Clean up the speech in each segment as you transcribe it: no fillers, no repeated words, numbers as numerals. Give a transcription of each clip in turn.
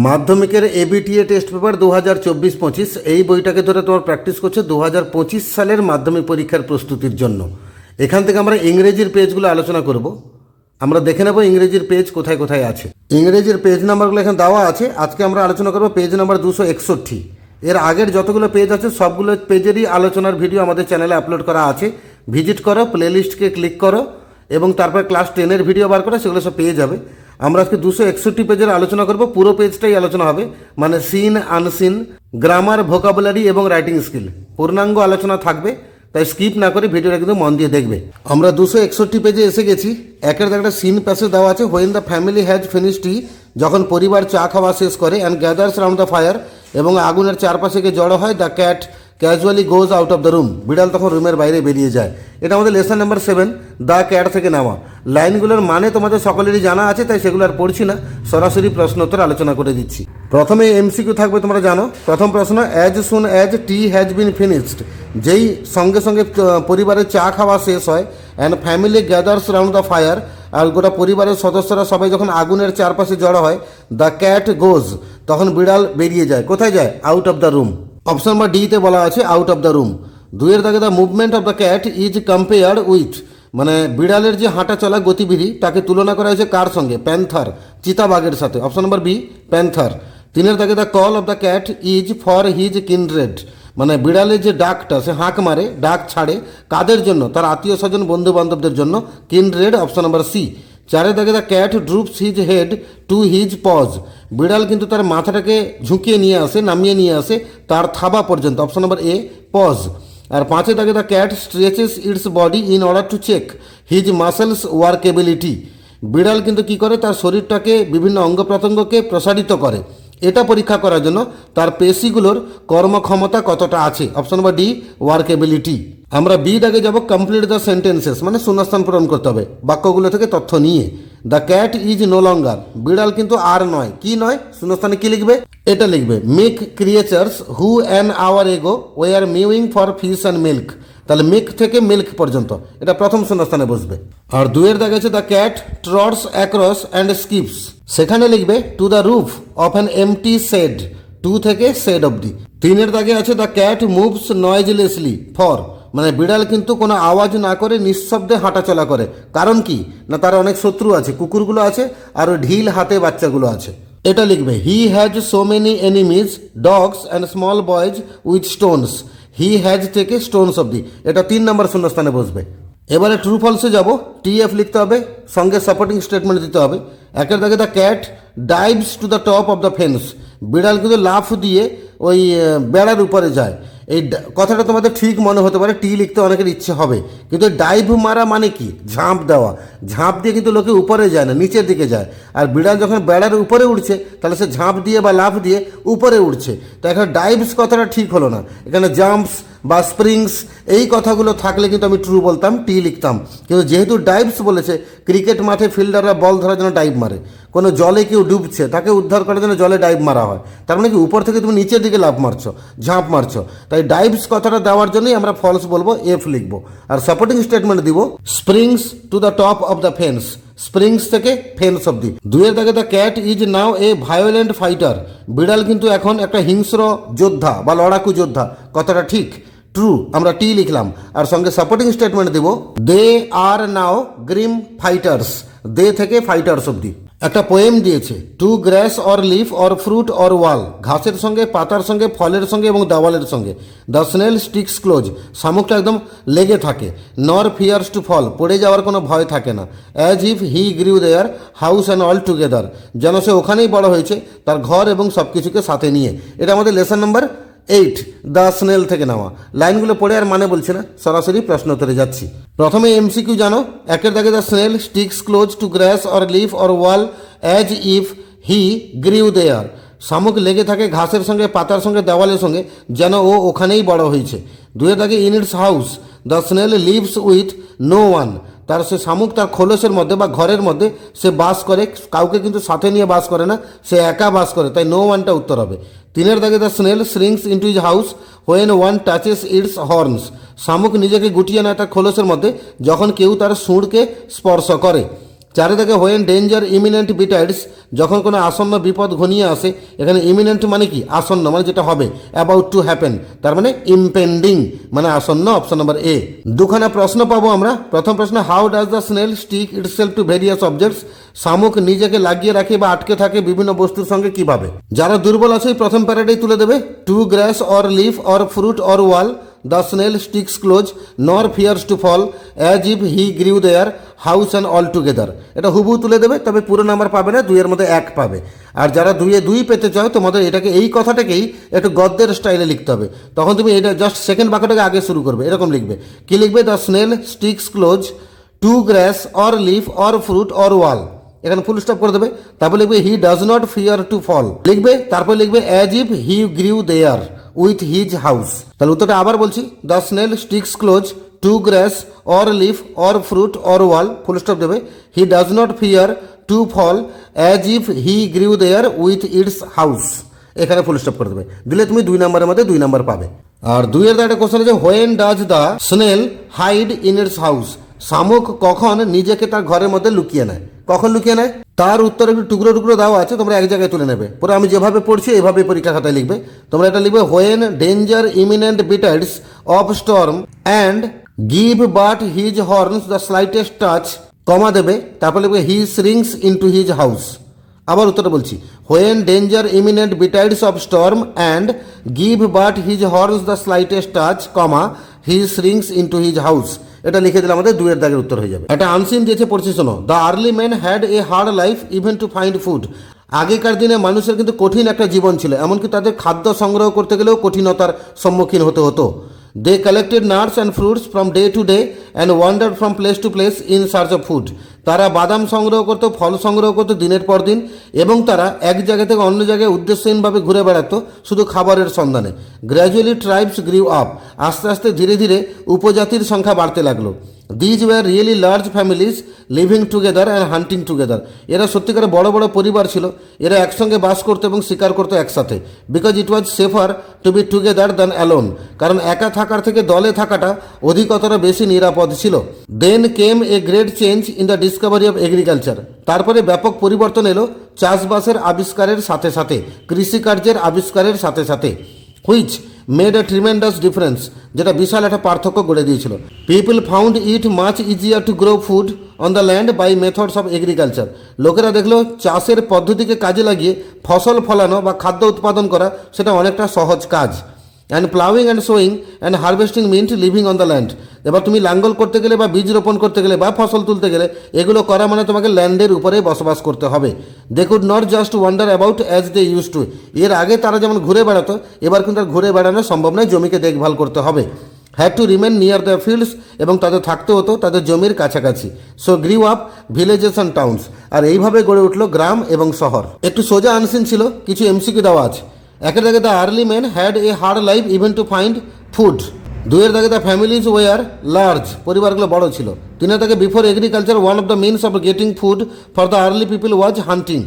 মাধ্যমিকের ABTA test paper 2024-25 এই বইটাকে ধরে তোমার প্র্যাকটিস করছে 2025 সালের মাধ্যমিক পরীক্ষার প্রস্তুতির জন্য। এখান থেকে আমরা ইংরেজির পেজগুলো আলোচনা করব। আমরা দেখে নেব ইংরেজির পেজ কোথায় কোথায় আছে। ইংরেজির পেজ নাম্বারগুলো এখানে দেওয়া আছে। আজকে আমরা আলোচনা করব পেজ নাম্বার 261। এর আগের যতগুলো পেজ আছে সবগুলো পেজেরই আলোচনার ভিডিও আমাদের চ্যানেলে আপলোড করা আছে। ভিজিট করো, প্লেলিস্টকে ক্লিক করো এবং তারপর ক্লাস 10-এর ভিডিও বার করো, সেগুলো সব পেয়ে যাবে। আমরা আজকে 261 পেজের আলোচনা করব। পুরো পেজটাই আলোচনা হবে, মানে সিন আনসিন, গ্রামার, ভোকাবুলারি এবং রাইটিং স্কিল পূর্ণাঙ্গ আলোচনা থাকবে। তাই স্কিপ না করে ভিডিওটা কিন্তু মন দিয়ে দেখবে। আমরা 261 পেজে এসে গেছি। একের একটা সিন প্যাসেজ দেওয়া আছে। When the family has finished tea, যখন পরিবার চা খাওয়া শেষ করে, and gathers round the fire, এবং আগুনের চারপাশে গিয়ে জড়ো হয়, the cat casually goes out of the room, বিড়াল তখন রুমের বাইরে বেরিয়ে যায়। এটা আমাদের লেসন নাম্বার 7 দ্য ক্যাট থেকে নেওয়া। লাইনগুলোর মানে তোমাদের সকলেরই জানা আছে, তাই সেগুলো আর পড়ছি না, সরাসরি প্রশ্নোত্তর আলোচনা করে দিচ্ছি। প্রথমে এমসিকিউ থাকবে, তোমরা জানো। প্রথম প্রশ্ন, as soon as tea has been finished, যেই সঙ্গে সঙ্গে পরিবারের চা খাওয়া শেষ হয়, and family gathers round the fire, আর গোটা পরিবারের সদস্যরা সবাই যখন আগুনের চারপাশে জড়ো হয়, দ্য ক্যাট গোজ, তখন বিড়াল বেরিয়ে যায়। কোথায় যায়? Out of the room. Option number ডিতে বলা আছে আউট অফ দ্য রুম। দুইয়ের দাগে the movement of the cat is compared with, মানে বিড়ালের যে হাঁটা চলা গতিবিধি তাকে তুলনা করা হয়েছে কার সঙ্গে? প্যান্থার, চিতাবাঘের সাথে। Option number B, panther. তিনের দাগে the call of the cat is for his kindred, মানে বিড়ালের যে ডাকটা, সে হাঁক মারে, ডাক ছাড়ে, কাদের জন্য? তার আত্মীয় স্বজন, বন্ধু বান্ধবদের জন্য। Kindred, option number C. চারে দাগে the cat droops his head to his paws, বিড়াল কিন্তু তার মাথাটাকে ঝুঁকিয়ে নিয়ে আসে, নামিয়ে নিয়ে আসে তার থাবা পর্যন্ত। Option number A, paws. আর পাঁচে দাগে the cat stretches its body in order to check his muscles workability, বিড়াল কিন্তু কি করে? তার শরীরটাকে, বিভিন্ন অঙ্গ প্রত্যঙ্গকে প্রসারিত করে, এটা পরীক্ষা করার জন্য তার পেশিগুলোর কর্মক্ষমতা কতটা আছে। Option number D, workability. আমরা বি দাগে যাব, কমপ্লিট দ্য সেন্টেন্সেস, মানে শূন্যস্থান পূরণ করতে হবে বাক্যগুলো থেকে তথ্য নিয়ে। The cat is no longer, বিড়াল কিন্তু আর নয়। কি নয়? শূন্যস্থানে কি লিখবে? এটা লিখবে, make creatures who an hour ago were mewing for fish and milk, তাহলে মিল্ক থেকে মিল্ক পর্যন্ত এটা প্রথম শূন্যস্থানে বসবে। আর দুয়ের দাগে আছে the cat trots across and skips, সেখানে লিখবে to the roof of an empty shed, to থেকে শেড অবধি। তিনের দাগে আছে the cat moves noiselessly for, মানে বিড়াল কিন্তু কোনো আওয়াজ না করে নিঃশব্দে হাঁটাচলা করে। কারণ কি না? তার অনেক শত্রু আছে, কুকুরগুলো আছে, আর ঢিল হাতে বাচ্চাগুলো আছে। এটা লিখবে, he has so many enemies dogs and small boys with Stones, he has থেকে স্টোনস অবধি, এটা 3 নম্বর শূন্যস্থানে বসবে। এবারে ট্রু ফলসে যাব। টিএফ লিখতে হবে, সঙ্গে সাপোর্টিং স্টেটমেন্ট দিতে হবে। একের দাগে the cat dives to the top of the fence, বিড়াল কিন্তু লাফ দিয়ে ওই বেড়ার উপরে যায়। এই কথাটা তোমাদের ঠিক মনে হতে পারে, টি লিখতে অনেকের ইচ্ছে হবে, কিন্তু ডাইভ মারা মানে কি? ঝাঁপ দেওয়া। ঝাঁপ দিয়ে কিন্তু লোকে উপরে যায় না, নিচের দিকে যায়। আর বিড়াল যখন বেড়ার উপরে উঠছে, তাহলে সে ঝাঁপ দিয়ে বা লাফ দিয়ে উপরে উঠছে। তো এখানে ডাইভস কথাটা ঠিক হলো না, এখানে জাম্পস বা স্প্রিংস এই কথাগুলো থাকলে কিন্তু আমি ট্রু বলতাম, টি লিখতাম। কিন্তু যেহেতু ডাইভস বলেছে, ক্রিকেট মাঠে ফিল্ডাররা বল ধরার জন্য ডাইভ মারে। কোনো জলে কেউ ডুবছে, তাকে উদ্ধার করার জন্য জলে ডাইভ মারা হয়। তার মানে কি? উপর থেকে তুমি নিচের দিকে লাফ মারছো, ঝাঁপ মারছো। তাই ডাইভস কথাটা দেওয়ার জন্যই আমরা ফলস বলবো, এফ লিখবো। আর সাপোর্টিং স্টেটমেন্ট দিব, springs two the top of the fence, springs থেকে ফেন্স অবধি। দুইয়ের দাগে the cat is now A violent fighter, বিড়াল কিন্তু এখন একটা হিংস্র যোদ্ধা বা লড়াকু যোদ্ধা, কথাটা ঠিক, ট্রু। আমরা টি লিখলাম। আর সঙ্গে সাপোর্টিং স্টেটমেন্ট দেব, দে আর নাও গ্রিম ফাইটার্স, দে থেকে ফাইটার্স অবধি। একটা পোয়েম দিয়েছে, two grass or leaf or fruit or ওয়াল, ঘাসের সঙ্গে, পাতার সঙ্গে, ফলের সঙ্গে এবং দেওয়ালের সঙ্গে। দ্য স্নেল স্টিক্স ক্লোজ, শামুকটা একদম লেগে থাকে। নর ফিয়ার্স টু ফল, পড়ে যাওয়ার কোনো ভয় থাকে না। As if he grew their house and all together, যেন সে ওখানেই বড় হয়েছে, তার ঘর এবং সব কিছুকে সাথে নিয়ে। এটা আমাদের লেসন নাম্বার 8 দ্য স্নেল থেকে নেওয়া। লাইনগুলো পড়ে আর মানে বলছি না, সরাসরি প্রশ্নোত্তরে যাচ্ছি। প্রথমে এমসিকিউ জানো। একের দাগে the snail sticks close to grass or leaf or wall as if he grew there, শামুক লেগে থাকে ঘাসের সঙ্গে, পাতার সঙ্গে, দেওয়ালের সঙ্গে, যেন ও ওখানেই বড় হয়েছে। দুয়ের দাগে in its house the snail lives with no one, তার সে শামুক তার খোলসের মধ্যে বা ঘরের মধ্যে সে বাস করে, কাউকে কিন্তু সাথে নিয়ে বাস করে না, সে একা বাস করে, তাই নো ওয়ানটা উত্তর হবে। তিনের দাগে the snail shrinks into his house when one touches its horns, শামুক নিজেকে গুটিয়ে নেয় তার খোলসের মধ্যে যখন কেউ তার সুঁড়কে স্পর্শ করে। চারে থেকে হোয়েন ডেঞ্জার ইমিনেন্ট বিটাইডস, যখন কোনো আসন্ন বিপদ ঘনিয়ে আসে। এখানে ইমিনেন্ট মানে কি? আসন্ন, মানে যেটা হবে, অ্যাবাউট টু হ্যাপেন, তার মানে ইমপেন্ডিং মানে আসন্ন। অপশন নম্বর এ। দুখানা প্রশ্ন পাবো আমরা। প্রথম প্রশ্ন, how does the snail stick itself to various objects? শামুক নিজেকে লাগিয়ে রাখে বা আটকে থাকে বিভিন্ন বস্তুর সঙ্গে কিভাবে? যারা দুর্বল আছে প্রথম প্যারাটাই তুলে দেবে। Two grass or leaf or fruit or wall, the snail sticks close nor fears to fall as if he grew their house and all together। এটা হুবহু তুলে দেবে, তবে পুরো নাম্বার পাবে না, দুইয়ের মধ্যে এক পাবে। আর যারা দুইয়ে দুই পেতে চাও তোমাদের এটাকে, এই কথাটাকেই একটু গদ্যের স্টাইলে লিখতে হবে। তখন তুমি এটা জাস্ট সেকেন্ড বাক্যটাকে আগে শুরু করবে, এরকম লিখবে। কি লিখবে? The snail sticks close to grass or leaf or fruit or wall, এখানে ফুল স্টপ করে দেবে। তারপর লিখবে he does not fear to fall লিখবে। তারপর লিখবে as if he grew there with his house. তাহলে উত্তরটা আবার বলছি, the snail sticks close to grass or leaf or fruit or wall, full stop দেবে। He does not fear to fall as if he grew there with its house, এখানে full stop করে দেবে। দিলে তুমি 2 নম্বরের মধ্যে 2 নম্বর পাবে। আর 2-এর একটা কোশ্চেন আছে, when does the snail hide in its house? শামুক কখন নিজেকে তার ঘরের মধ্যে লুকিয়ে নেয়? কখন লুকিয়ে নেয়? তার উত্তর একটু টুকরো টুকরো দেওয়া আছে, তোমরা এক জায়গায় তুলে নেবে। পুরো আমি যেভাবে পড়ছি এইভাবে পরীক্ষা খাতায় লিখবে। তোমরা এটা লিখবে, when danger imminent betides of storm and give but his horns the slightest touch, comma দেবে। তারপর লিখবে he shrinks into his house. আবার উত্তরটা বলছি, when danger imminent betides of storm and give but his horns the slightest touch, comma he shrinks into his house. এটা লিখে দিলে আমাদের 2-এর দাগের উত্তর হয়ে যাবে। একটা আনসিন দিয়েছে, পড়ছি শোনো। The early man had a hard life even to find food. আগেকার দিনে মানুষের কিন্তু কঠিন একটা জীবন ছিল, এমনকি তাদের খাদ্য সংগ্রহ করতে গেলেও কঠিনতার সম্মুখীন হতে হতো। They collected nuts and fruits from day to day and wandered from place to place in search of food. তারা বাদাম সংগ্রহ করতো, ফল সংগ্রহ করতো দিনের পর দিন, এবং তারা এক জায়গা থেকে অন্য জায়গায় উদ্দেশ্যহীনভাবে ঘুরে বেড়াতো শুধু খাবারের সন্ধানে। Gradually tribes grew up. আস্তে আস্তে ধীরে ধীরে উপজাতির সংখ্যা বাড়তে লাগলো। These were really large families living together and hunting together. এরা সত্যিকারে বড় বড় পরিবার ছিল, এরা একসঙ্গে বাস করতো এবং শিকার করতো একসাথে। Because it was safer to be together than alone, কারণ একা থাকার থেকে দলে থাকাটা অধিকতর বেশি নিরাপদ ছিল। Then came a great change in the discovery of agriculture. তারপরে ব্যাপক পরিবর্তন এলো চাষবাসের আবিষ্কারের সাথে সাথে, কৃষিকার্যের আবিষ্কারের সাথে সাথে। Which made a tremendous difference, যেটা বিশাল একটা পার্থক্য গড়ে দিয়েছিল। People found it much easier to grow food on the land by methods of agriculture. লোকেরা দেখলো চাষের পদ্ধতিকে কাজে লাগিয়ে ফসল ফলানো বা খাদ্য উৎপাদন করা সেটা অনেকটা সহজ কাজ। And ploughing and sowing and harvesting meant living on the land. এবার তুমি লাঙ্গল করতে গেলে বা বীজ রোপণ করতে গেলে বা ফসল তুলতে গেলে এগুলো করা মানে তোমাকে ল্যান্ডের উপরে বসবাস করতে হবে। They could not just wander about as they use to. এর আগে তারা যেমন ঘুরে বেড়াতো, এবার কিন্তু আর ঘুরে বেড়ানো সম্ভব নয়, জমিকে দেখভাল করতে হবে। Had to remain near the fields, এবং তাদের থাকতে হতো তাদের জমির কাছাকাছি। So grew up villages and towns. আর এইভাবে গড়ে উঠলো গ্রাম এবং শহর। একটু সোজা আনসিন ছিল, কিছু এমসিকিউ দেওয়া আছে। একের দাগে the early man had a hard life even to find food. 2-এর দাগে দ্য ফ্যামিলিজ ওয়ার লার্জ, পরিবারগুলো বড় ছিল। 3-এর দাগে before agriculture one of the means of getting food for the early people was hunting.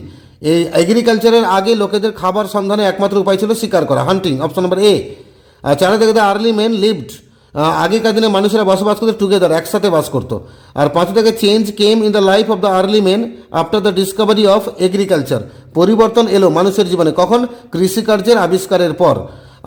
এই এগ্রিকালচারের আগে লোকেদের খাবার সন্ধানে একমাত্র উপায় ছিল শিকার করা, হান্টিং, অপশন নম্বর এ। আর 4-এর দাগে দ্য আর্লি ম্যান লিভড, আগেকার দিনে মানুষেরা বসবাস করতো টুগেদার, একসাথে বাস করতো। আর 5 থেকে change came in the life of the early men after the discovery of agriculture. পরিবর্তন এলো মানুষের জীবনে কখন? কৃষিকার্যের আবিষ্কারের পর।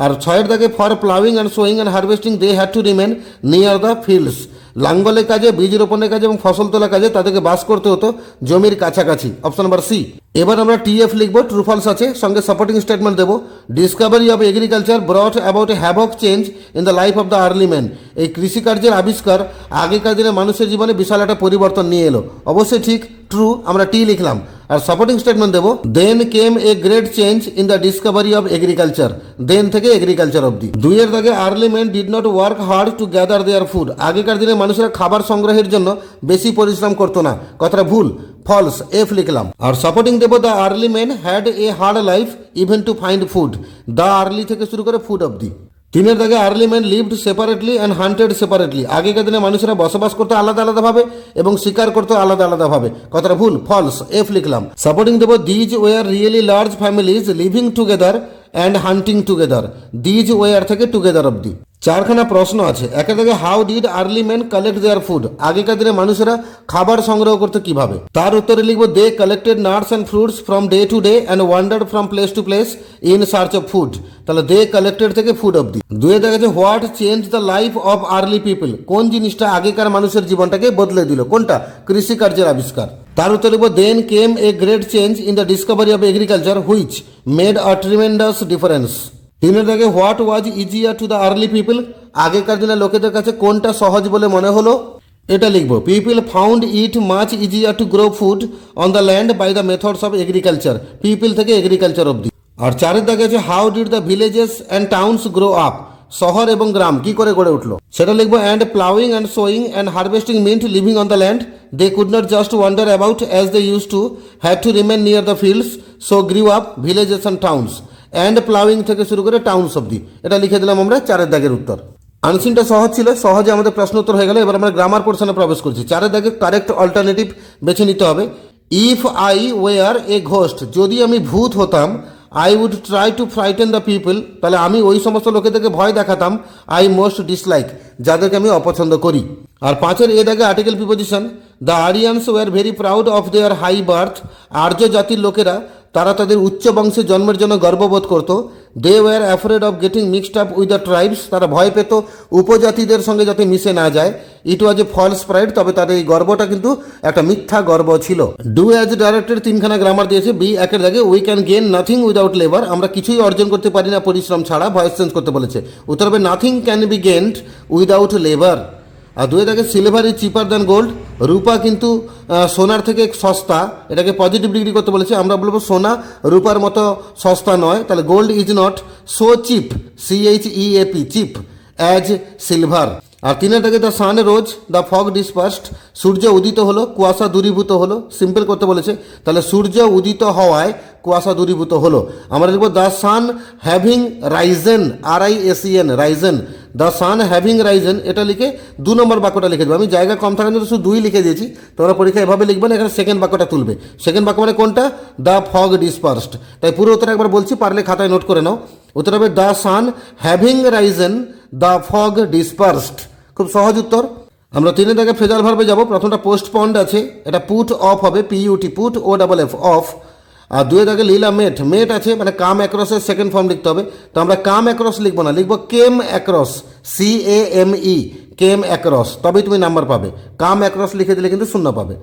আর 6-এর দাগে for ploughing and sowing and harvesting they had to remain near the fields. লাঙ্গলের কাজে, বীজ রোপণের কাজে এবং ফসল তোলার কাজে তাদেরকে বাস করতে হতো জমির কাছাকাছি, অপশন নাম্বার সি। এবার আমরা টিএফ লিখবো, ট্রু ফলস আছে, সঙ্গে সাপোর্টিং স্টেটমেন্ট দেবো। Discovery of agriculture ব্রট about a havoc change in the life of the early man. এই কৃষিকার্যের আবিষ্কার আগেকার দিনে মানুষের জীবনে বিশাল একটা পরিবর্তন নিয়ে এলো, অবশ্যই ঠিক, ট্রু, আমরা টি লিখলাম। আর সাপোর্টিং স্টেটমেন্ট দেবো, then came a great change in the discovery of agriculture. Then থেকে এগ্রিকালচার অব্দি। 2-এর দাগে early man did not work hard to gather their food. আগেকার দিনে মানুষেরা খাবার সংগ্রহের জন্য বেশি পরিশ্রম করতো না, কথাটা ভুল, ফলস, এফ লিখলাম। আর সাপোর্টিং দেবো, the early man had a hard life even to find food. The early থেকে শুরু করে ফুড অব্দি। 3-এর দাগে early man lived separately and hunted separately. আগেকার দিনে মানুষেরা বসবাস করতো আলাদা আলাদাভাবে এবং শিকার করতো আলাদা আলাদাভাবে, কথাটা ভুল, ফলস, এফ লিখলাম। সাপোর্টিং দেবো, these were really large families living together and hunting together. These were থেকে টুগেদার অব্দি। চারখানা প্রশ্ন আছে। একে থেকে how did early men collect their food, আগেকার দিনে মানুষেরা খাবার সংগ্রহ করতে কিভাবে। তার উত্তরে লিখবো they collected nuts and fruits from day to day and wandered from place to place in search of food, তাহলে দে কালেক্টেড থেকে ফুড অব্দি। দুয়ে দেখা যাচ্ছে what change the life of early people, কোন জিনিসটা আগেকার মানুষের জীবনটাকে বদলে দিল, কোনটা, কৃষিকার্যের আবিষ্কার। তার উত্তর লিখবো then came a great change in the discovery of agriculture which made a tremendous difference. তিনের দাগে what was easier to the early people, আগেকার দিনের লোকেদের কাছে কোনটা সহজ বলে মনে হলো, এটা লিখবো people found it much easier to grow food on the land by the methods of agriculture, people থেকে এগ্রিকালচার অব্দি। আর চারের দাগে আছে how did the villages and towns grow up, শহর এবং গ্রাম কি করে গড়ে উঠলো, সেটা লিখবো and ploughing and sowing and harvesting meant living on the land they could not just wander about as they use to had to remain near the fields so grew up villages and towns, and ploughing থেকে শুরু করে towns অব্দি। এটা লিখে দিলাম আমরা চারের দাগের উত্তর। আনসিনটা সহজ ছিল, সহজে আমাদের প্রশ্ন উত্তর হয়ে গেল। এবার আমরা গ্রামার পোর্শনে প্রবেশ করছি। চারের দাগে কারেক্ট অল্টারনেটিভ বেছে নিতে হবে। If I were a ghost, যদি আমি ভূত হতাম, I would try to frighten the people, তাহলে আমি ওই সমস্ত লোকেদেরকে ভয় দেখাতাম, আই মোস্ট ডিসলাইক, যাদেরকে আমি অপছন্দ করি। আর পাঁচের এ দাগে article preposition the Aryans were very proud of their high birth, আর্য জাতির লোকেরা তারা তাদের উচ্চ বংশে জন্মের জন্য গর্ববোধ করত। They were afraid of getting mixed up with the tribes, তারা ভয় পেত উপজাতিদের সঙ্গে যাতে মিশে না যায়। ইট ওয়াজ এ ফলস প্রাইড, তবে তাদের এই গর্বটা কিন্তু একটা মিথ্যা গর্ব ছিল। ডু অ্যাজ ডাইরেক্টেড তিনখানা গ্রামার দিয়েছে। বি একের দাগে we can gain nothing without labour, আমরা কিছুই অর্জন করতে পারি না পরিশ্রম ছাড়া, ভয়েস চেঞ্জ করতে বলেছে। উত্তর হবে nothing can be gained without labour. আর দুয়ে থাকে silver is cheaper than gold, রূপা কিন্তু সোনার থেকে সস্তা, এটাকে পজিটিভ ডিগ্রি করতে বলেছে। আমরা বলবো সোনা রূপার মতো সস্তা নয়, তাহলে gold is not so cheap, CHEAP cheap as silver. আর তিনের থেকে the sun rose the fog dispersed, সূর্য উদিত হলো কুয়াশা দূরীভূত হলো, সিম্পল করতে বলেছে, তাহলে সূর্য উদিত হওয়ায় কুয়াশা দূরীভূত হলো। আমরা লিখবো the sun having Ryzen, RISEN Ryzen, the sun having Ryzen, এটা লিখে 2 নম্বর বাক্যটা লিখে দেবো। আমি জায়গা কম থাকার জন্য শুধু 2 লিখে দিয়েছি, তোমরা পরীক্ষা এভাবে লিখবে না, এখানে সেকেন্ড বাক্যটা তুলবে। সেকেন্ড বাক্য মানে কোনটা, দ্য ফগ ডিসপার্সড। তাই পুরো উত্তর একবার বলছি, পারলে খাতায় নোট করে নাও। উত্তর হবে the sun having Ryzen the fog dispersed, খুব সহজ উত্তর। আমরা তিনের দাগে ফ্রেজাল ভার্বে যাব। প্রথমটা পোস্টপন্ড আছে, এটা পুট অফ হবে, PUT পুট OFF অফ। আর দুয়ে দাগে লীলা মেট, মেট আছে মানে কাম অ্যাক্রসের সেকেন্ড ফর্ম লিখতে হবে। তো আমরা কাম অ্যাক্রস লিখবো না, লিখবো came across, CAME came across, তবেই তুমি নাম্বার পাবে। কাম অ্যাক্রস লিখে দিলে কিন্তু 0 পাবে।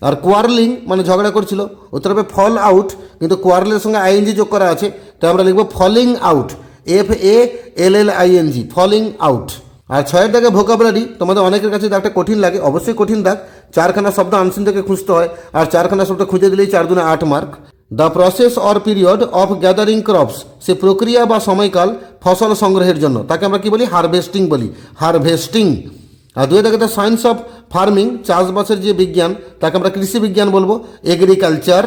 আর কোয়ারলিং মানে ঝগড়া করছিল, উত্তর হবে ফল আউট, কিন্তু কোয়ারলের সঙ্গে ING যোগ করা আছে, তাই আমরা লিখবো falling out, FALLING falling out. আর 6এর দাগে ভোকাবুলারি, তোমাদের অনেকের কাছে দাগটা কঠিন লাগে, অবশ্যই কঠিন দাগ, 4খানা শব্দ আনসিন থেকে খুঁজতে হয়, আর 4খানা শব্দ খুঁজে দিলেই 4 দুনে 8 mark. The process or period of gathering crops, সে প্রক্রিয়া বা সময়কাল ফসল সংগ্রহের জন্য, তাকে আমরা কি বলি, হারভেস্টিং বলি, হারভেস্টিং। আর দুয়ে দাগে দ্য সায়েন্স অফ ফার্মিং, চাষবাসের যে বিজ্ঞান, তাকে আমরা কৃষি বিজ্ঞান বলবো, এগ্রিকালচার।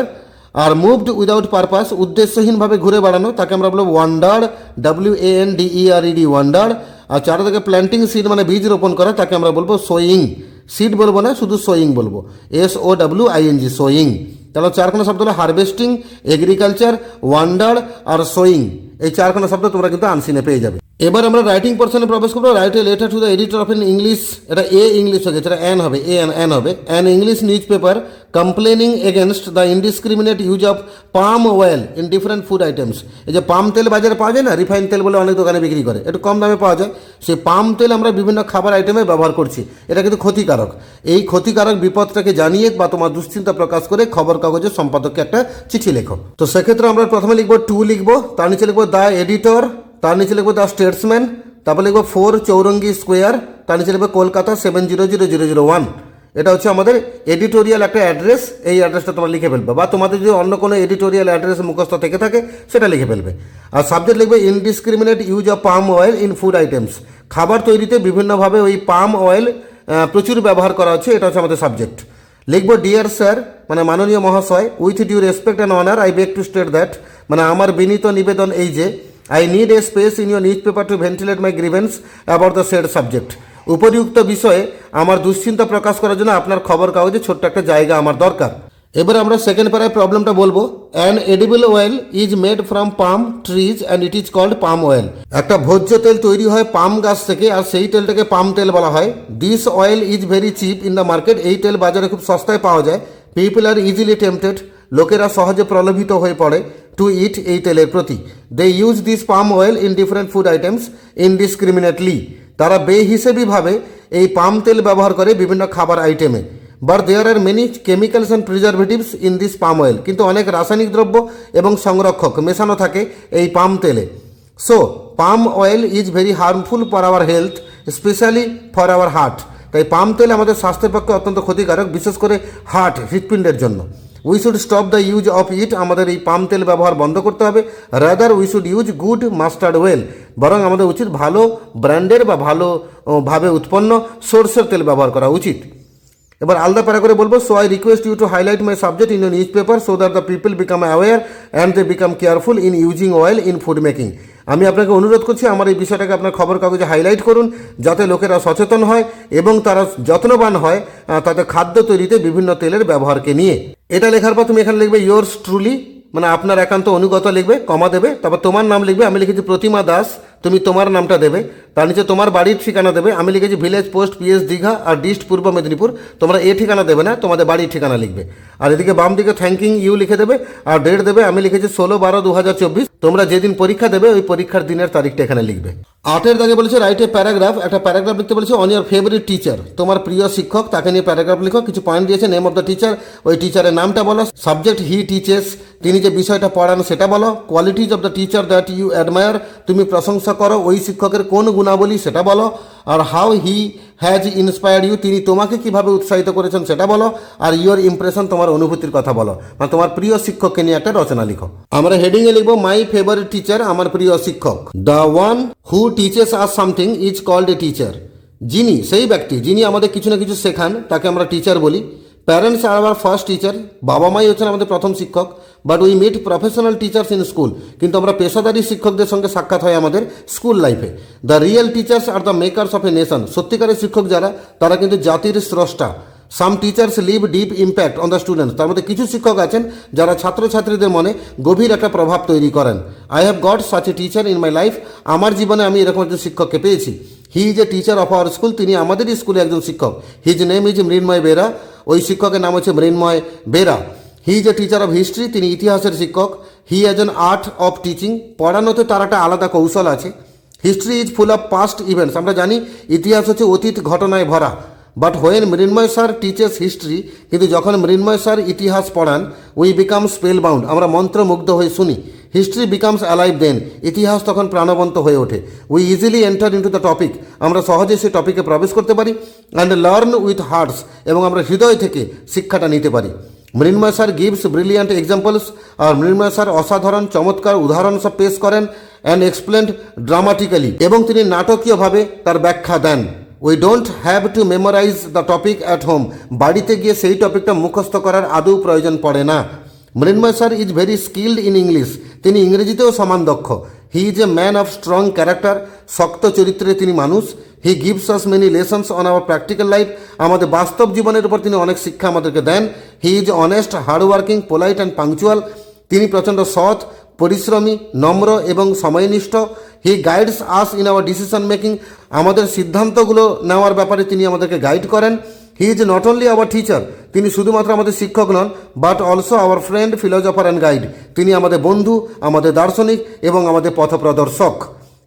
আর মুভড উইদাউট পারপাস, উদ্দেশ্যহীনভাবে ঘুরে বেড়ানো, তাকে আমরা বলবো ওয়ান্ডার, WANDERED ওয়ান্ডার। আর 4 থেকে প্ল্যান্টিং সিড মানে বীজ রোপণ করা, তাকে আমরা বলবো সোয়িং, সিড বলবো না, শুধু সোয়িং বলবো, SOWING সোয়িং। তাহলে 4খানা শব্দ হলো হারভেস্টিং, এগ্রিকালচার, ওয়ান্ডার আর সোয়িং। এই 4খানা শব্দ তোমরা কিন্তু আনসিনে পেয়ে যাবে। এবার আমরা রাইটিং পোর্শনে প্রবেশ করবো। Write a letter to the editor of N English, এটা ইংলিশ হয়ে গেছে, এটা অ্যান হবে, AN হবে। An English news paper complaining against the indiscriminate use of palm oil in different food items. এই যে পাম তেল বাজারে পাওয়া যায় না, রিফাইন তেল বলে অনেক দোকানে বিক্রি করে, একটু কম দামে পাওয়া যায়, সেই পাম তেল আমরা বিভিন্ন খাবার আইটেমে ব্যবহার করছি, এটা কিন্তু ক্ষতিকারক। এই ক্ষতিকারক বিপদটাকে জানিয়ে বা তোমার দুশ্চিন্তা প্রকাশ করে খবর কাগজের সম্পাদককে একটা চিঠি লেখো। তো সেক্ষেত্রে আমরা প্রথমে লিখবো টু লিখবো, তার নিচে লিখবো দ্য এডিটর, তার নিচে লিখবো দ্য স্টেটসম্যান, তারপর লিখবো 4 চৌরঙ্গি স্কোয়ার, তার নিচে লিখবো কলকাতা 700001। এটা হচ্ছে আমাদের এডিটোরিয়াল একটা অ্যাড্রেস, এই অ্যাড্রেসটা তোমরা লিখে ফেলবে, বা তোমাদের যদি অন্য কোনো এডিটোরিয়াল অ্যাড্রেস মুখস্থ থেকে থাকে সেটা লিখে ফেলবে। আর সাবজেক্ট লিখবে indiscriminate use of palm oil in food items, খাবার তৈরিতে বিভিন্নভাবে ওই পাম অয়েল প্রচুর ব্যবহার করা হচ্ছে, এটা হচ্ছে আমাদের সাবজেক্ট। লিখবো ডিয়ার স্যার মানে মাননীয় মহাশয়, with due respect and honour I beg to state that, মানে আমার বিনীত নিবেদন এই যে, I need a space in your newspaper to ventilate my grievance about the said subject. উপরিউক্ত বিষয়ে আমার দুশ্চিন্তা প্রকাশ করার জন্য আপনার খবর কাগজে ছোট্ট একটা জায়গা আমার দরকার। এবার আমরা সেকেন্ড প্যারায় প্রবলেমটা বলবো। An edible oil is made from palm trees and it is called palm oil. একটা ভোজ্য তেল তৈরি হয় পাম গাছ থেকে, আর সেই তেলটাকে পাম তেল বলা হয়। This oil is very chip in the market. এই তেল বাজারে খুব সস্তায় পাওয়া যায়। পিপল আর ইজিলি টেম্পটেড। লোকেরা সহজে প্রলোভিত হয়ে পড়ে টু ইট এই তেলের প্রতি। They use this palm oil in different food items indiscriminately. তারা বেহিসেবিভাবে এই পাম তেল ব্যবহার করে বিভিন্ন খাবার আইটেমে। But there are many chemicals and preservatives in this palm oil. কিন্তু অনেক রাসায়নিক দ্রব্য এবং সংরক্ষক মেশানো থাকে এই পাম তেলে। So palm oil is very harmful for our health, specially for our heart. তাই পাম তেল আমাদের স্বাস্থ্যের পক্ষে অত্যন্ত ক্ষতিকারক, বিশেষ করে হৃৎপিণ্ডের জন্য। We should stop the use of it. আমাদের এই পাম তেল ব্যবহার বন্ধ করতে হবে। Rather we should use good mustard oil. বরং আমাদের উচিত ভালো ব্র্যান্ডের বা ভালোভাবে উৎপন্ন সরষের তেল ব্যবহার করা উচিত। এবার আলাদা প্যারা করে বলবো। So I request you to highlight my subject in your newspaper so that the people become aware and they become careful in using oil in food making. আমি আপনাকে অনুরোধ করছি আমার এই বিষয়টাকে আপনার খবর কাগজে হাইলাইট করুন, যাতে লোকেরা সচেতন হয় এবং তারা যত্নবান হয় তাদের খাদ্য তৈরিতে বিভিন্ন তেলের ব্যবহারকে নিয়ে। এটা লেখার পর তুমি এখানে লিখবে ইয়োর্স ট্রুলি, মানে আপনার একান্ত অনুগত লিখবে, কমা দেবে, তারপর তোমার নাম লিখবে। আমি লিখেছি প্রতিমা দাস, তুমি তোমার নামটা দেবে। তার নিচে তোমার বাড়ির ঠিকানা দেবে। আমি লিখেছি ভিলেজ পোস্ট PS দীঘা আর ডিস্ট পূর্ব মেদিনীপুর। তোমরা এ ঠিকানা দেবে না, তোমাদের বাড়ির ঠিকানা লিখবে। আর এদিকে বাম দিকে থ্যাঙ্কিং ইউ লিখে দেবে আর ডেট দেবে। আমি লিখেছি 16/12/2024। তোমরা যেদিন পরীক্ষা দেবে ওই পরীক্ষার দিনের তারিখটা এখানে লিখবে। 8-এর দাগে বলেছে রাইট এ প্যারাগ্রাফ। একটা প্যারাগ্রাফ লিখতে বলেছে অন ইয়ার ফেভারিট টিচার। তোমার প্রিয় শিক্ষক, তাকে নিয়ে প্যারাগ্রাফ লিখো। কিছু পয়েন্ট দিয়েছে। নেম অফ দ্য টিচার, ওই টিচারের নামটা বলো। সাবজেক্ট হি টিচেস, তিনি যে বিষয়টা পড়ান সেটা বলো। Qualities of the teacher that you admire, তুমি প্রশংসা করো ওই শিক্ষকের কোন গুণাবলী সেটা বলো। আর how he has inspired you, তিনি তোমাকে কিভাবে উৎসাহিত করেছেন সেটা বলো। আর ইউর ইমপ্রেশন, তোমার অনুভূতির কথা বলো। মানে তোমার প্রিয় শিক্ষককে নিয়ে একটা রচনা লিখো। আমরা হেডিংয়ে লিখবো মাই ফেভারিট টিচার, আমার প্রিয় শিক্ষক। The one who teaches us something is called a teacher. যিনি, সেই ব্যক্তি যিনি আমাদের কিছু না কিছু শেখান তাকে আমরা টিচার বলি। Parents are our first teacher, বাবা মাই হচ্ছেন আমাদের প্রথম শিক্ষক। But we meet professional teachers in school, কিন্তু আমরা পেশাদারী শিক্ষকদের সঙ্গে সাক্ষাৎ হয় আমাদের স্কুল লাইফে। The real teachers are the makers of a nation, সত্যিকারের শিক্ষক যারা তারা কিন্তু জাতির স্রষ্টা। Some teachers leave deep impact on the students, তার মধ্যে কিছু শিক্ষক আছেন যারা ছাত্রছাত্রীদের মনে গভীর একটা প্রভাব তৈরি করেন। I have got such a teacher in my life, আমার জীবনে আমি এরকম একজন শিক্ষককে পেয়েছি। He is a teacher of our school, তিনি আমাদেরই স্কুলে একজন শিক্ষক। His name is Mrinmoy Bera, ওই শিক্ষকের নাম হচ্ছে Mrinmoy Bera. He is a teacher of history, তিনি ইতিহাসের শিক্ষক। He has an art of teaching, পড়ানোতে তার একটা আলাদা কৌশল আছে। History is full of past events, আমরা জানি ইতিহাস হচ্ছে অতীত ঘটনায় ভরা। But when Mrinmoy sir teaches history, কিন্তু যখন মৃন্ময় স্যার ইতিহাস পড়ান, উই বিকাম স্পেল বাউন্ড, আমরা মন্ত্রমুগ্ধ হয়ে শুনি। হিস্ট্রি বিকামস অ্যালাইভ দেন, ইতিহাস তখন প্রাণবন্ত হয়ে ওঠে। We easily enter into the topic, আমরা সহজে সেই টপিকে প্রবেশ করতে পারি। অ্যান্ড লার্ন উইথ হার্টস, এবং আমরা হৃদয় থেকে শিক্ষাটা নিতে পারি। মৃন্ময় স্যার গিভস ব্রিলিয়ান্ট এক্সাম্পলস, আর মৃন্ময় স্যার অসাধারণ চমৎকার উদাহরণ সব পেশ করেন। অ্যান্ড এক্সপ্লেন্ড ড্রামাটিক্যালি, এবং তিনি নাটকীয়ভাবে তার ব্যাখ্যা দেন। We don't have to memorise the topic at home, বাড়িতে গিয়ে সেই টপিকটা মুখস্থ করার আদৌ প্রয়োজন পড়ে না। Mrinmoy sir is very skilled in English, তিনি ইংরেজিতেও সমান দক্ষ। He is a man of strong character, শক্ত চরিত্রে তিনি মানুষ। He gives us many lessons on our practical life, আমাদের বাস্তব জীবনের উপর তিনি অনেক শিক্ষা আমাদেরকে দেন। He is honest, hardworking, polite and punctual, তিনি প্রচণ্ড সৎ, পরিশ্রমী, নম্র এবং সময়নিষ্ঠ। He guides us in our decision making, আমাদের সিদ্ধান্তগুলো নেওয়ার ব্যাপারে তিনি আমাদেরকে গাইড করেন। He is not only our teacher, তিনি শুধুমাত্র আমাদের শিক্ষক নন, but also our friend, philosopher and guide, তিনি আমাদের বন্ধু, আমাদের দার্শনিক এবং আমাদের পথপ্রদর্শক।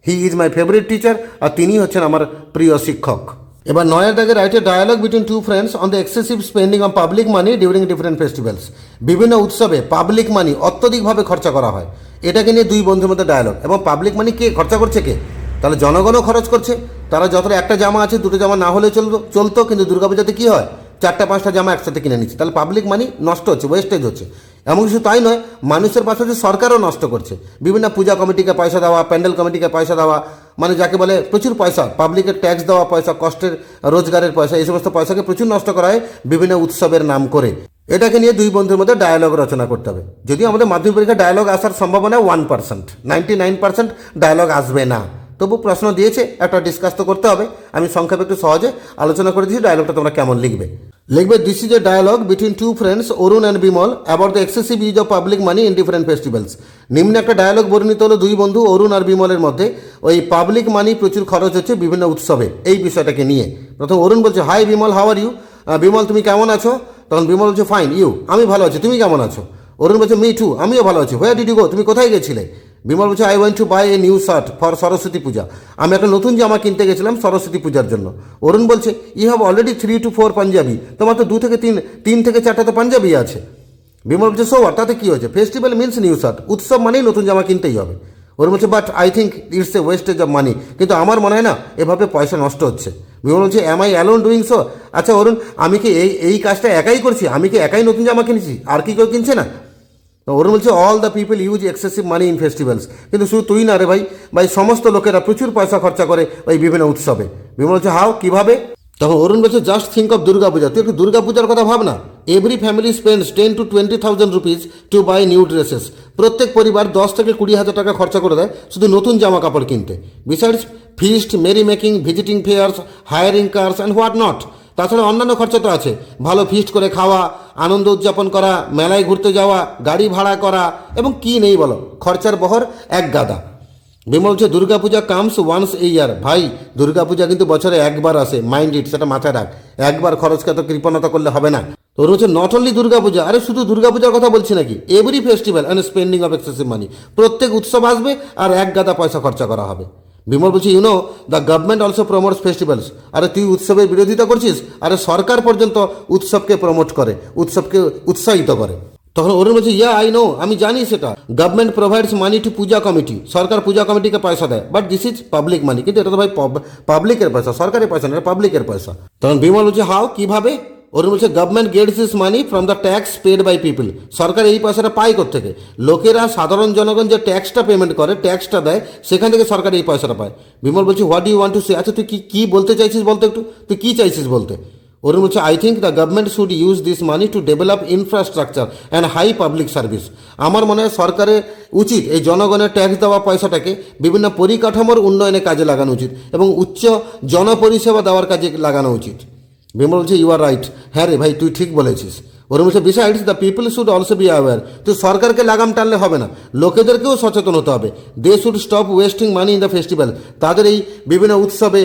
He is my favourite teacher, আর তিনি হচ্ছেন আমার প্রিয় শিক্ষক। এবার 9-এর দাগে write a dialogue between two friends on the excessive spending of public money during different festivals. বিভিন্ন উৎসবে পাবলিক মানি অত্যধিকভাবে খরচা করা হয়, এটাকে নিয়ে দুই বন্ধুর মধ্যে ডায়ালগ। এবং পাবলিক মানি কে খরচা করছে? কে? তাহলে জনগণও খরচ করছে। তারা যতটা একটা জামা আছে দুটো জামা না হলে চলতো, কিন্তু দুর্গাপূজাতে কী হয়, 4-5টা জামা একসাথে কিনে নিচ্ছে। তাহলে পাবলিক মানি নষ্ট হচ্ছে, ওয়েস্টেজ হচ্ছে। এমন কিছু তাই নয়, মানুষের পাশাপাশি সরকারও নষ্ট করছে। বিভিন্ন পূজা কমিটিকে পয়সা দেওয়া, প্যান্ডেল কমিটিকে পয়সা দেওয়া, মানে যাকে বলে প্রচুর পয়সা, পাবলিকের ট্যাক্স দেওয়া পয়সা, কষ্টের রোজগারের পয়সা, এই সমস্ত পয়সাকে প্রচুর নষ্ট করা হয় বিভিন্ন উৎসবের নাম করে। এটাকে নিয়ে দুই বন্ধুর মধ্যে ডায়ালগ রচনা করতে হবে। যদিও আমাদের মাধ্যমিক পরীক্ষায় ডায়ালগ আসার সম্ভাবনা 1%, 99% ডায়ালগ আসবে না। তবু প্রশ্ন দিয়েছে, একটা ডিসকাস তো করতে হবে। আমি সংক্ষেপে একটু সহজে আলোচনা করে দিয়েছি ডায়লগটা তোমরা কেমন লিখবে। লিখবে this is a dialogue between two friends Arun and Bimal about the excessive use of public money in different festivals. নিম্নে একটা ডায়ালগ বর্ণিত হলো দুই বন্ধু অরুণ আর বিমলের মধ্যে, ওই পাবলিক মানি প্রচুর খরচ হচ্ছে বিভিন্ন উৎসবে, এই বিষয়টাকে নিয়ে। প্রথম অরুণ বলছে, hi Bimal, how are you? Bimal, তুমি কেমন আছো? তখন বিমল বলছে, ফাইন, ইউ? আমি ভালো আছি, তুমি কেমন আছো? অরুণ বলছে, মি টু, আমিও ভালো আছি। Where did you go? তুমি কোথায় গেছিলে? বিমল বলছে, I went to buy a new shirt for Saraswati Puja. আমি একটা নতুন জামা কিনতে গেছিলাম সরস্বতী পূজার জন্য। অরুণ বলছে, you have already 3 to 4 Punjabi, তোমার তো 2 থেকে 3 থেকে 4টা তো পাঞ্জাবি আছে। বিমল বলছে, সো আর তাতে কী হয়েছে? ফেস্টিভ্যাল মিনস নিউ শার্ট, উৎসব মানেই নতুন জামা কিনতেই হবে। অরুণ বলছে, but I think it's a wastage of money, কিন্তু আমার মনে হয় না এভাবে পয়সা নষ্ট হচ্ছে। বিমল বলছে, am I alone doing so? আচ্ছা অরুণ, আমি কি এই কাজটা একাই করছি? আমি কি একাই নতুন জামা কিনেছি, আর কি কেউ কিনছে না? অরুণ বলছে, all the people use excessive money in festivals, কিন্তু শুধু তুই না রে ভাই সমস্ত লোকেরা প্রচুর পয়সা খরচা করে ওই বিভিন্ন উৎসবে। বিমল বলছে, হাও, কীভাবে? তখন অরুণ বলছে, জাস্ট থিঙ্ক অফ দুর্গাপূজা, তুই একটু দুর্গাপূজার কথা ভাব না। Every family spends 10 to 20,000 rupees to buy new dresses. প্রত্যেক পরিবার 10 থেকে 20,000 টাকা খরচা করে দেয় শুধু নতুন জামা কাপড় কিনতে। Besides feast, merry making, visiting fairs, hiring cars and what not. তাছাড়া অন্যান্য খরচা তো আছে, ভালো ফিস্ট করে খাওয়া, আনন্দ উদযাপন করা, মেলায় ঘুরতে যাওয়া, গাড়ি ভাড়া করা, এবং কি নেই বলো, খরচার বহর এক গাদা। বিমল বলছে, দুর্গাপূজা কামস ওয়ান্স এ ইয়ার। ভাই, দুর্গাপূজা কিন্তু বছরে একবার আসে, মাইন্ড ইট, সেটা মাথায় রাখ। একবার খরচকে তো কৃপণতা করলে হবে না। তোর হচ্ছে নট অনলি দুর্গাপূজা, আরে শুধু দুর্গাপূজার কথা বলছি নাকি, every festival and spending of excessive money. প্রত্যেক উৎসব আসবে আর এক গাদা পয়সা খরচা করা হবে। বিমল বলছে, you know the government also promotes festivals. আরে তুই উৎসবের বিরোধিতা করছিস, আরে সরকার পর্যন্ত উৎসবকে প্রমোট করে, উৎসবকে উৎসাহিত করে। তখন অরুণ বলছে, ইয়া আই নো, আমি জানি সেটা। Government provides money to puja committee, সরকার পূজা কমিটিকে পয়সা দেয়, but this is public money, কিন্তু এটা তো ভাই পাবলিকের পয়সা, সরকারের পয়সা না, এটা পাবলিকের পয়সা। তখন বিমল বলছে, হাও, কিভাবে? অরুণ বলছে, government gets this money from the tax paid by people. সরকার এই পয়সাটা পায় কোত্থেকে? লোকেরা, সাধারণ জনগণ যে ট্যাক্সটা পেমেন্ট করে, ট্যাক্সটা দেয়, সেখান থেকে সরকার এই পয়সাটা পায়। বিমল বলছে, what you want to say? আচ্ছা তুই কি বলতে চাইছিস বলতে, একটু তুই কী চাইছিস বলতে? অরুণ বলছে, I think the government should use this money to develop infrastructure and high public service. আমার মনে হয় সরকারের উচিত এই জনগণের ট্যাক্স দেওয়া পয়সাটাকে বিভিন্ন পরিকাঠামোর উন্নয়নে কাজে লাগানো উচিত এবং উচ্চ জনপরিষেবা দেওয়ার কাজে লাগানো উচিত। বিমল বলছে, ইউ আর রাইট, হ্যাঁ রে ভাই, তুই ঠিক বলেছিস। অরুণ বলছে, besides the people should also be aware. তুই সরকারকে লাগাম টানলে হবে না, লোকেদেরকেও সচেতন হতে হবে। They should stop wasting money in the festival. তাদের এই বিভিন্ন উৎসবে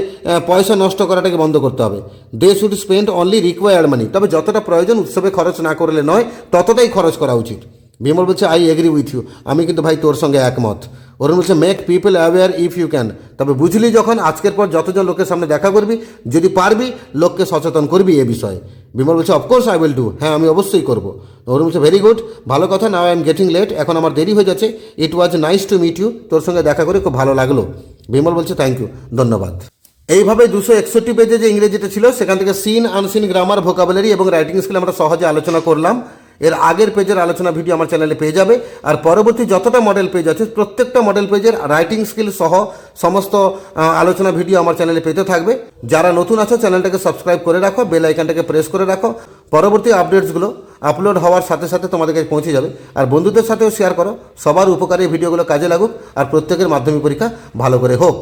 পয়সা নষ্ট করাটাকে বন্ধ করতে হবে। They should spend only required money, তবে যতটা প্রয়োজন উৎসবে খরচ না করলে নয়, ততটাই খরচ করা উচিত। বিমল বলছে, আই এগ্রি উইথ ইউ, আমি কিন্তু ভাই তোর সঙ্গে একমত। অরুণ বলছে, make people aware if you can. তবে বুঝলি যখন, আজকের পর যতজন লোকের সামনে দেখা করবি, যদি পারবি লোককে সচেতন করবি এ বিষয়ে। বিমল বলছে, অফকোর্স আই উইল ডু, হ্যাঁ আমি অবশ্যই করবো। অরুণ বলছে, ভেরি গুড, ভালো কথা, now I am getting late, এখন আমার দেরি হয়ে যাচ্ছে। It was nice to meet you, তোর সঙ্গে দেখা করে খুব ভালো লাগলো। বিমল বলছে, থ্যাংক ইউ, ধন্যবাদ। এইভাবে 261 পেজে যে ইংরেজিটা ছিল সেখান থেকে সিন, আনসিন, গ্রামার, ভোকাবুলারি এবং রাইটিং স্কিল আমরা সহজে আলোচনা করলাম। এর আগের পেজের আলোচনা ভিডিও আমার চ্যানেলে পেয়ে যাবে, আর পরবর্তী যতটা মডেল পেজ আছে প্রত্যেকটা মডেল পেজের রাইটিং স্কিল সহ সমস্ত আলোচনা ভিডিও আমার চ্যানেলে পেতে থাকবে। যারা নতুন আছো চ্যানেলটাকে সাবস্ক্রাইব করে রাখো, বেল আইকনটাকে প্রেস করে রাখো, পরবর্তী আপডেটসগুলো আপলোড হওয়ার সাথে সাথে তোমাদের কাছে পৌঁছে যাবে। আর বন্ধুদের সাথেও শেয়ার করো, সবার উপকারে ভিডিওগুলো কাজে লাগুক আর প্রত্যেকের মাধ্যমিক পরীক্ষা ভালো করে হোক।